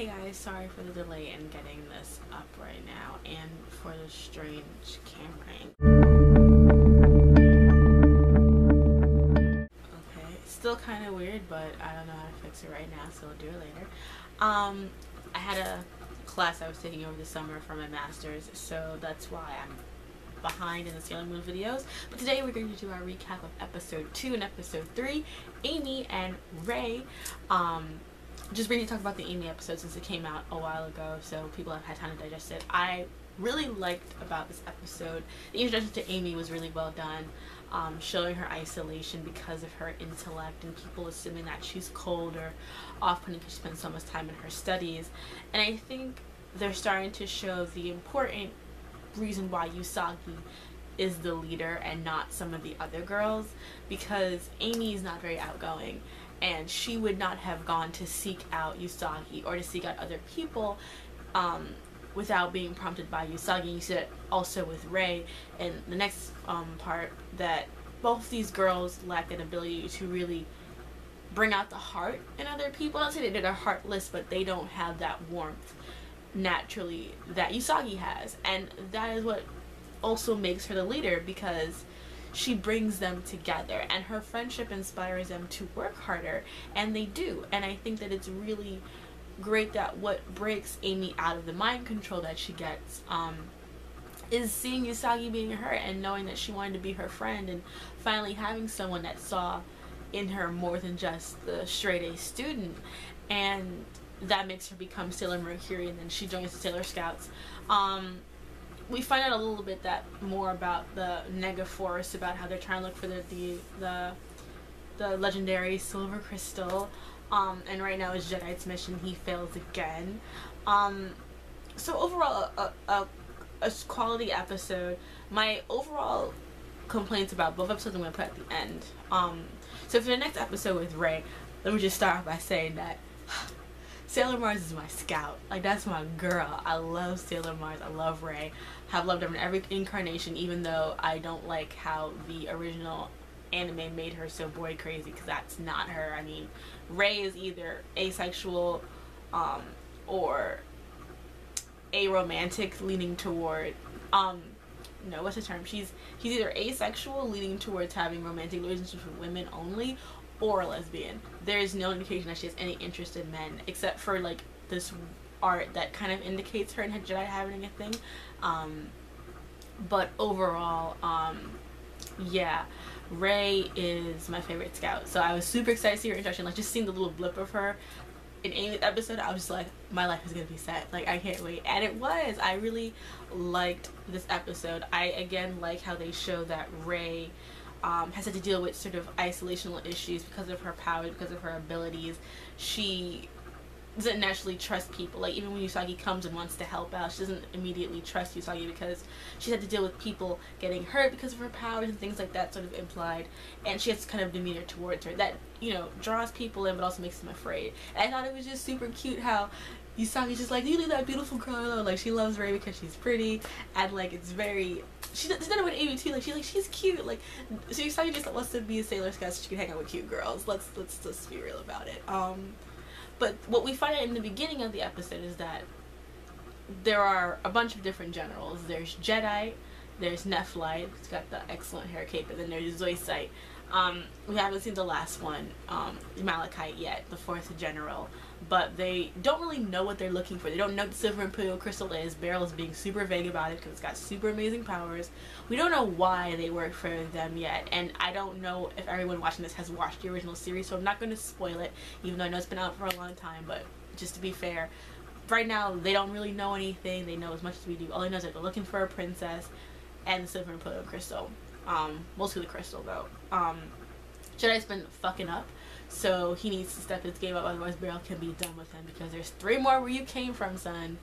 Hey guys, sorry for the delay in getting this up right now and for the strange camera angle. Okay, still kind of weird, but I don't know how to fix it right now, so we'll do it later. I had a class I was taking over the summer for my master's, so that's why I'm behind in the Sailor Moon videos. But today we're going to do our recap of episode 2 and episode 3, Amy and Ray. Just really talk about the Amy episode since it came out a while ago, so people have had time to digest it. I really liked about this episode, the introduction to Amy was really well done, showing her isolation because of her intellect and people assuming that she's cold or off-putting because she spends so much time in her studies. And I think they're starting to show the important reason why Usagi is the leader and not some of the other girls, because Amy is not very outgoing and she would not have gone to seek out Usagi or to seek out other people without being prompted by Usagi. You see that also with Ray and the next part, that both these girls lack an ability to really bring out the heart in other people. Not say that they're heartless, but they don't have that warmth naturally that Usagi has, and that is what also makes her the leader, because she brings them together and her friendship inspires them to work harder, and they do. And I think that it's really great that what breaks Amy out of the mind control that she gets is seeing Usagi being her and knowing that she wanted to be her friend and finally having someone that saw in her more than just the straight A student, and that makes her become Sailor Mercury, and then she joins the Sailor Scouts. We find out a little bit more about the Nega Force, about how they're trying to look for the legendary Silver Crystal, and right now is Jedi's mission. He fails again. So overall, a quality episode. My overall complaints about both episodes I'm going to put at the end. So for the next episode with Ray, let me just start off by saying that Sailor Mars is my scout. Like, that's my girl. I love Sailor Mars. I love Ray. Have loved her in every incarnation, even though I don't like how the original anime made her so boy crazy, because that's not her. I mean, Ray is either asexual or aromantic, leaning toward no, what's the term? He's either asexual, leaning towards having romantic relationships with women only, or a lesbian. There is no indication that she has any interest in men, except for like this art that kind of indicates her and Jedi having a thing. But overall, yeah, Ray is my favorite scout. So I was super excited to see her introduction. Like, just seeing the little blip of her in Amy's episode, I was just like, my life is gonna be set. Like, I can't wait. And it was. I really liked this episode. I again like how they show that Ray has had to deal with sort of isolational issues because of her powers, because of her abilities. She doesn't naturally trust people. Like, even when Usagi comes and wants to help out, she doesn't immediately trust Usagi because she's had to deal with people getting hurt because of her powers and things like that sort of implied. And she has kind of demeanor towards her that, you know, draws people in but also makes them afraid. And I thought it was just super cute how Usagi's just like, you leave that beautiful girl alone. Like, she loves Ray because she's pretty, and like, it's very, she's done it with Amy too. Like, she's cute. Like, so Usagi just wants to be a Sailor Scout so she can hang out with cute girls. Let's just be real about it. But what we find out in the beginning of the episode is that there are a bunch of different generals. There's Jedi, there's Nephlite, who's got the excellent hair cape, and then there's Zoisite. We haven't seen the last one, Malachite, yet, the fourth general, but they don't really know what they're looking for. They don't know what the Silver Imperial Crystal is. Beryl is being super vague about it because it's got super amazing powers. We don't know why they work for them yet, and I don't know if everyone watching this has watched the original series, so I'm not going to spoil it, even though I know it's been out for a long time. But just to be fair, right now they don't really know anything. They know as much as we do. All they know is that they're looking for a princess and the Silver Imperial Crystal. Mostly the crystal though. Jedi's been fucking up, so he needs to step his game up, otherwise Beryl can be done with him, because there's 3 more where you came from, son.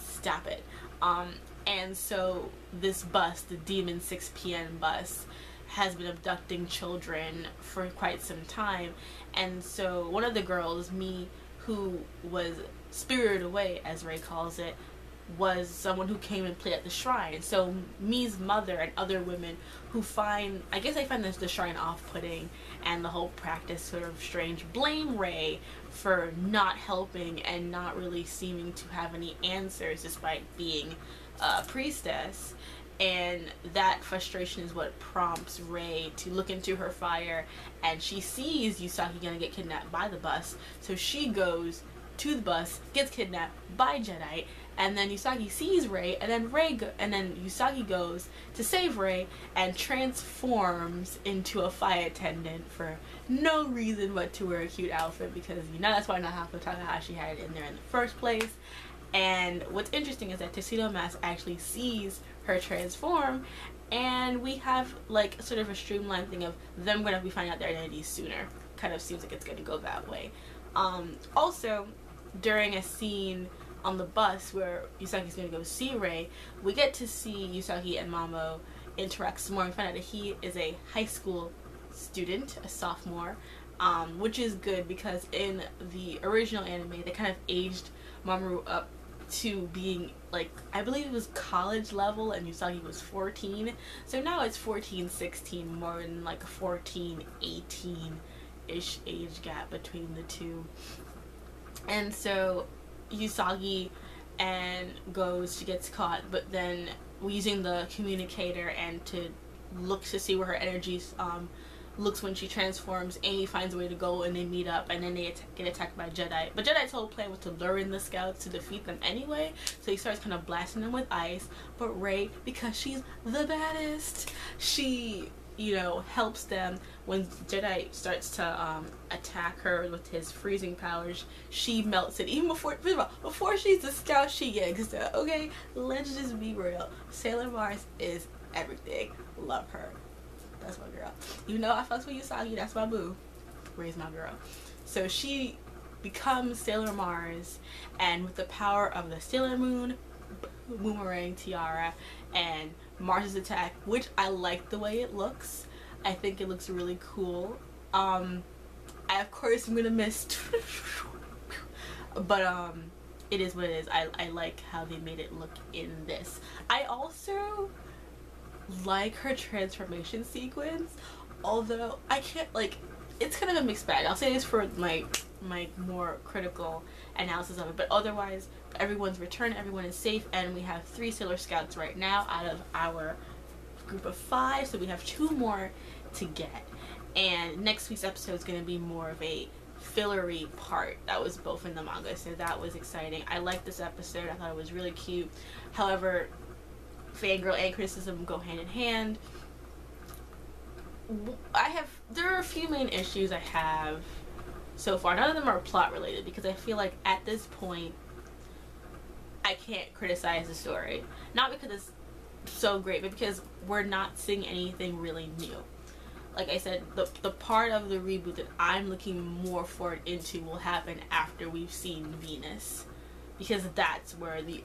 Stop it. And so this bus, the Demon 6 p.m. bus, has been abducting children for quite some time, and so one of the girls, Mi, who was spirited away, as Ray calls it, was someone who came and played at the shrine. So Mii's mother and other women who find, I guess they find this, the shrine off-putting and the whole practice sort of strange, blame Rei for not helping and not really seeming to have any answers despite being a priestess. And that frustration is what prompts Rei to look into her fire, and she sees Usagi gonna get kidnapped by the bus, so she goes to the bus, gets kidnapped by Jedi, and then Usagi sees Rei, and then Usagi goes to save Rei and transforms into a flight attendant for no reason but to wear a cute outfit, because you know that's why Naoko Takahashi had it in there in the first place. And what's interesting is that Tuxedo Mask actually sees her transform, and we have like sort of a streamlined thing of them gonna be finding out their identities sooner. Kind of seems like it's gonna go that way. Also, during a scene on the bus where Usagi's gonna go see Rei, we get to see Usagi and Mamo interact some more. We find out that he is a high school student, a sophomore, which is good because in the original anime they kind of aged Mamoru up to being like, I believe it was college level, and Usagi was 14, so now it's 14, 16, more than like a 14, 18-ish age gap between the two. And so Usagi she gets caught, but then using the communicator and to look to see where her energies looks when she transforms, Amy finds a way to go and they meet up, and then they get attacked by Jedi. But Jedi's whole plan was to lure in the scouts to defeat them anyway, so he starts kind of blasting them with ice. But Rei, because she's the baddest, she, you know, helps them. When Jedi starts to attack her with his freezing powers, she melts it. Even before she's a scout, she gets it. Okay, let's just be real. Sailor Mars is everything. Love her. That's my girl. You know I fucks with Usagi, that's my boo. Rei's my girl. So she becomes Sailor Mars, and with the power of the Sailor Moon, Boomerang Tiara, and Mars's attack, which I like the way it looks. I think it looks really cool. I of course am gonna miss but it is what it is. I like how they made it look in this. I also like her transformation sequence, although I can't, like, it's kind of a mixed bag. I'll say this for my more critical analysis of it, but otherwise everyone's returned, everyone is safe, and we have 3 Sailor Scouts right now out of our group of 5, so we have 2 more to get. And next week's episode is going to be more of a fillery part that was both in the manga, so that was exciting. I liked this episode. I thought it was really cute. However, fangirl and criticism go hand in hand. There are a few main issues I have so far. None of them are plot related, because I feel like at this point I can't criticize the story. Not because it's so great, but because we're not seeing anything really new. Like I said, the part of the reboot that I'm looking more forward into will happen after we've seen Venus, because that's where the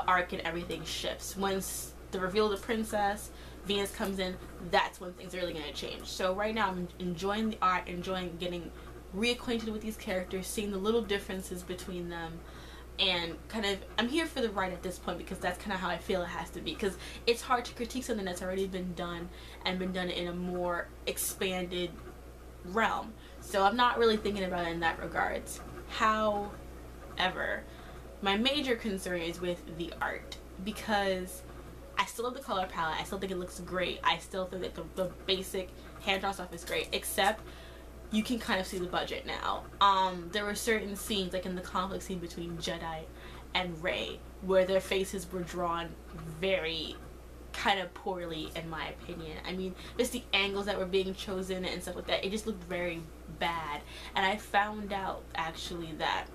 arc and everything shifts. Once the reveal of the princess, Venus comes in, that's when things are really going to change. So right now I'm enjoying the art, enjoying getting reacquainted with these characters, seeing the little differences between them, and kind of, I'm here for the ride at this point, because that's kind of how I feel it has to be, because it's hard to critique something that's already been done and been done in a more expanded realm. So I'm not really thinking about it in that regards. However, my major concern is with the art, because I still love the color palette. I still think it looks great. I still think that the basic hand-drawn stuff is great, except you can kind of see the budget now. There were certain scenes, like in the conflict scene between Jedi and Rei, where their faces were drawn very kind of poorly, in my opinion. I mean, just the angles that were being chosen and stuff like that, it just looked very bad. And I found out actually that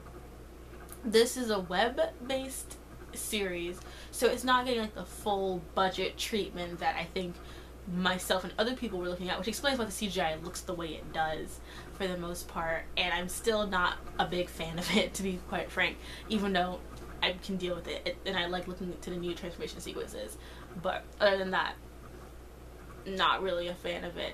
this is a web-based series, so it's not getting like the full budget treatment that I think myself and other people were looking at, which explains why the CGI looks the way it does for the most part. And I'm still not a big fan of it, to be quite frank, even though I can deal with it, and I like looking to the new transformation sequences. But other than that, not really a fan of it.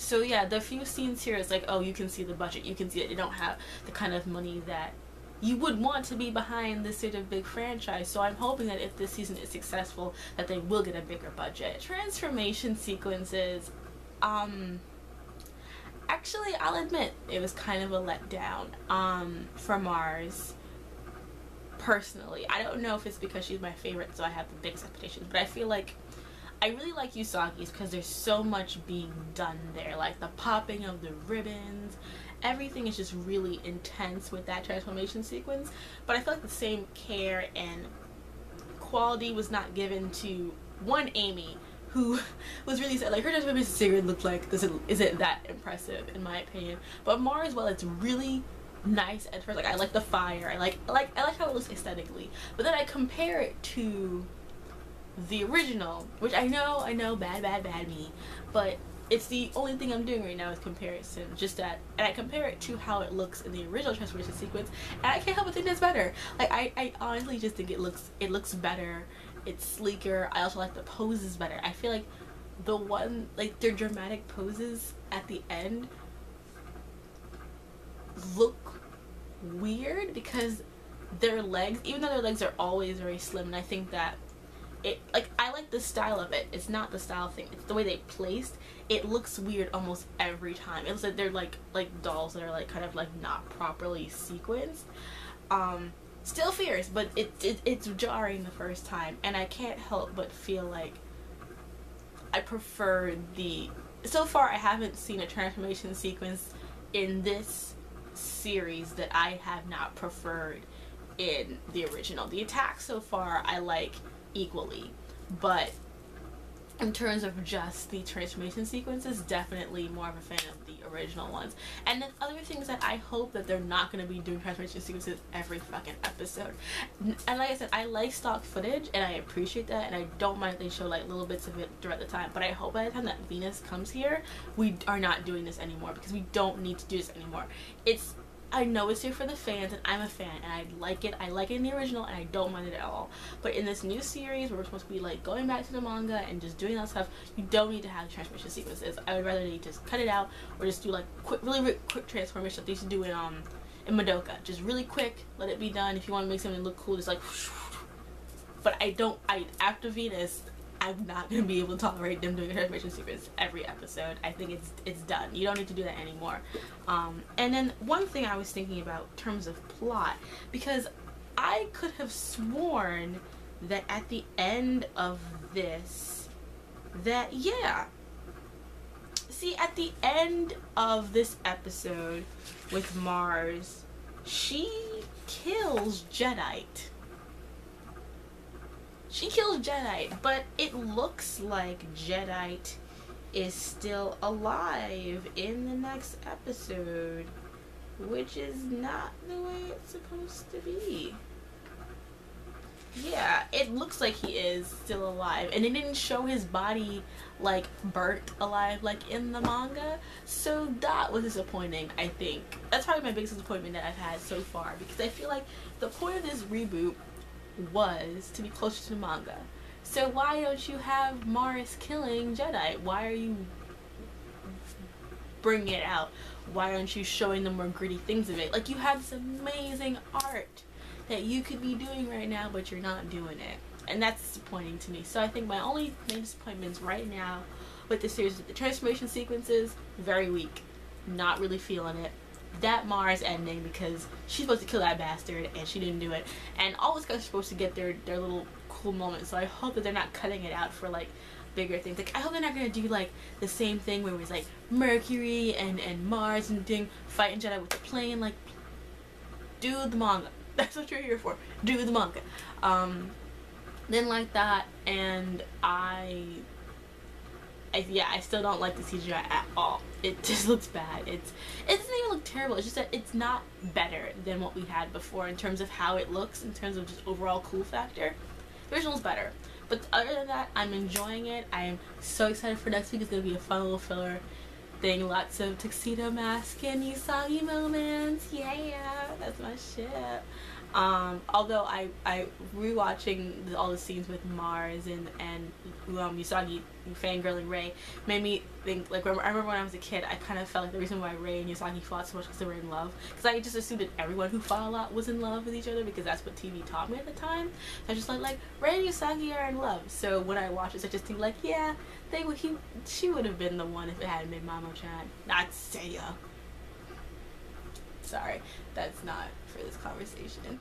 So yeah, the few scenes here is like, oh, you can see the budget, you can see that they don't have the kind of money that you would want to be behind this sort of big franchise. So I'm hoping that if this season is successful, that they will get a bigger budget. Transformation sequences, actually, I'll admit it was kind of a letdown for Mars. Personally, I don't know if it's because she's my favorite, so I have the biggest expectations, but I feel like I really like Usagi's because there's so much being done there, like the popping of the ribbons. Everything is just really intense with that transformation sequence, but I feel like the same care and quality was not given to one Amy, who was really sad. Like, her transformation sequence looked like isn't that impressive in my opinion. But Mars, well, it's really nice at first. Like, I like the fire. I like how it looks aesthetically. But then I compare it to the original, which I know, bad me, but it's the only thing I'm doing right now is comparison. Just that, and I compare it to how it looks in the original transformation sequence, and I can't help but think that's better. Like, I honestly just think it looks better. It's sleeker. I also like the poses better. I feel like like their dramatic poses at the end look weird because their legs, even though their legs are always very slim, and I think that I like the style of it. It's not the style thing, it's the way they placed it. Looks weird almost every time. It looks like they're like dolls that are like kind of like not properly sequenced. Still fierce, but it's jarring the first time, and I can't help but feel like I prefer so far I haven't seen a transformation sequence in this series that I have not preferred in the original. The attacks so far I like equally, but in terms of just the transformation sequences, definitely more of a fan of the original ones. And then other things that I hope that they're not going to be doing transformation sequences every fucking episode. And like I said, I like stock footage and I appreciate that, and I don't mind if they show like little bits of it throughout the time, but I hope by the time that Venus comes here, we are not doing this anymore, because we don't need to do this anymore. I know it's here for the fans, and I'm a fan, and I like it. I like it in the original, and I don't mind it at all. But in this new series, where we're supposed to be like going back to the manga and just doing that stuff, you don't need to have transformation sequences. I would rather they just cut it out, or just do like really quick transformation that they used to do in Madoka. Just really quick, let it be done. If you want to make something look cool, just like. But after Venus, I'm not gonna be able to tolerate them doing a transformation sequence every episode. I think it's done. You don't need to do that anymore. And then one thing I was thinking about in terms of plot, because I could have sworn that at the end of this, at the end of this episode with Mars, she kills Jadeite. She kills Jadeite, but it looks like Jadeite is still alive in the next episode, which is not the way it's supposed to be. Yeah, it looks like he is still alive, and it didn't show his body like burnt alive like in the manga, so that was disappointing. I think that's probably my biggest disappointment that I've had so far, because I feel like the point of this reboot was to be closer to the manga. So why don't you have Mars killing Jadeite? Why are you bringing it out? Why aren't you showing the more gritty things of it? Like, you have this amazing art that you could be doing right now, but you're not doing it, and that's disappointing to me. So I think my only main disappointments right now with the series is the transformation sequences, very weak, not really feeling it. That Mars ending, because she's supposed to kill that bastard and she didn't do it, and all those guys are supposed to get their little cool moments, so I hope that they're not cutting it out for like bigger things. Like, I hope they're not gonna do like the same thing where it was like Mercury and Mars and fighting Jedi with the plane. Like, do the manga. That's what you're here for. Do the manga. Then like that, and I still don't like the CGI at all. It just looks bad. It doesn't even look terrible. It's just that it's not better than what we had before in terms of how it looks, in terms of just overall cool factor. The original's better. But other than that, I'm enjoying it. I am so excited for next week. It's going to be a fun little filler. thing. Lots of Tuxedo Mask and Usagi moments. Yeah, that's my shit. Although I rewatching all the scenes with Mars and Usagi fangirling Ray made me think, like, I remember when I was a kid, I kind of felt like the reason why Ray and Usagi fought so much because they were in love, because I just assumed that everyone who fought a lot was in love with each other because that's what TV taught me at the time. So I was just like Ray and Usagi are in love. So when I watch this, I just think like, yeah, she would have been the one if it hadn't been Mamo-chan, not Seiya. Sorry, that's not for this conversation.